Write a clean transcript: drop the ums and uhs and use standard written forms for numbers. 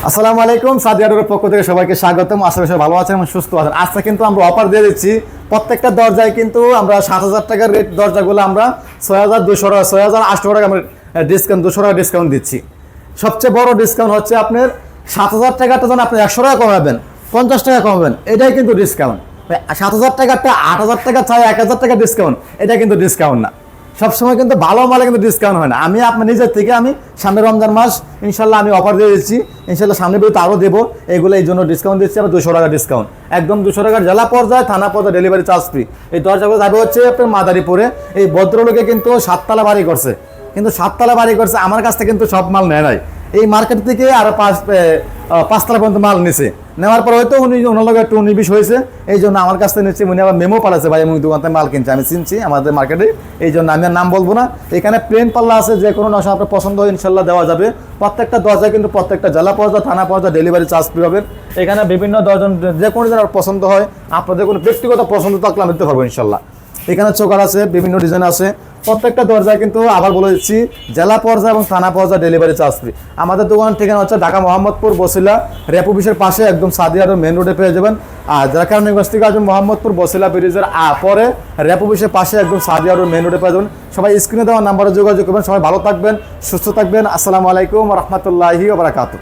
আসসালামু আলাইকুম, সাদিয়ার পক্ষ থেকে সবাইকে স্বাগতম। আশা করি সবাই ভালো আছেন এবং সুস্থ আছেন। আজকে কিন্তু আমরা অফার দিয়ে দিচ্ছি। প্রত্যেকটা দরজায় কিন্তু আমরা 7,000 টাকার রেট দরজাগুলো আমরা 6,200 টাকা 6,800 টাকা আমরা ডিসকাউন্ট 200 টাকা ডিসকাউন্ট দিচ্ছি। সবচেয়ে বড় ডিসকাউন্ট হচ্ছে আপনার 7,000 টাকাটা যখন আপনি 100 টাকা কমাবেন, 50 টাকা কমাবেন, এটাই কিন্তু ডিসকাউন্ট। 7,000 টাকাটা 8,000 টাকা চাই 1,000 টাকা ডিসকাউন্ট, এটা কিন্তু ডিসকাউন্ট না। সবসময় কিন্তু ভালো মালে কিন্তু ডিসকাউন্ট হয় না। আমি আপনার নিজের থেকে আমি সামনে রমজান মাস ইনশাল্লাহ আমি অফার দিয়ে দিচ্ছি। ইনশাল্লাহ সামনে বেরোতে আরও দেবো। এগুলো এই জন্য ডিসকাউন্ট দিচ্ছি আমরা 200 টাকা ডিসকাউন্ট, একদম 200 টাকার জেলা পর্যায়ে, থানা পর্যায়ে ডেলিভারি চার্জ ফ্রি। এই দরজাগুলো যাবে হচ্ছে আপনার মাদারীপুরে। এই ভদ্রলোকে কিন্তু 7 তলা বাড়ি করছে, কিন্তু 7 তলা বাড়ি করছে, আমার কাছ থেকে কিন্তু সব মাল নেয় নাই। এই মার্কেট থেকে আরও 5 তলা পর্যন্ত মাল নিছে। নেওয়ার পর হয়তো ওনার লোক একটু 19-20 হয়েছে, এই জন্য আমার কাছ থেকে নিচ্ছি। উনি আবার মেমো পাঠাচ্ছে, ভাই আমি দোকান থেকে মাল কিনছি, আমি চিনছি আমাদের মার্কেটে, এই জন্য আমি আর নাম বলবো না। এখানে প্লেন পাল্লা আছে, যে কোনো নকশা আপনার পছন্দ হয় ইনশাল্লাহ দেওয়া যাবে। প্রত্যেকটা দরজায় কিন্তু প্রত্যেকটা জেলা পর্যায়ে, থানা পর্যায়ে ডেলিভারি চার্জ ফ্রি হবে। এখানে বিভিন্ন দরজন যে কোনো জনের পছন্দ হয়, আপনাদের কোনো ব্যক্তিগত পছন্দ থাকলে আমি দিতে পারবো ইনশাল্লাহ। এখানে চোকার আছে, বিভিন্ন ডিজাইন আছে। প্রত্যেকটা দরজায় কিন্তু আবার বলে দিচ্ছি জেলা পর্যায়ে এবং থানা পর্যায়ে ডেলিভারি চার্জ ফ্রি। আমাদের দোকান ঠিকানা হচ্ছে ঢাকা মোহাম্মদপুর বসিলা রেপ অফিসের পাশে, একদম সাদিয়া রোড মেন রোডে পেয়ে যাবেন। আর যারা কারণ থেকে আসবেন মোহাম্মদপুর বসিলা ব্রিজের পরে রেপ অফিসের পাশে, একদম সাদিয়া রোড মেন রোডে পেয়ে যাবেন। সবাই স্ক্রিনে দেওয়া নাম্বারে যোগাযোগ করবেন। সবাই ভালো থাকবেন, সুস্থ থাকবেন। আসসালামু আলাইকুম ওয়া রাহমাতুল্লাহি ওয়া বারাকাতুহু।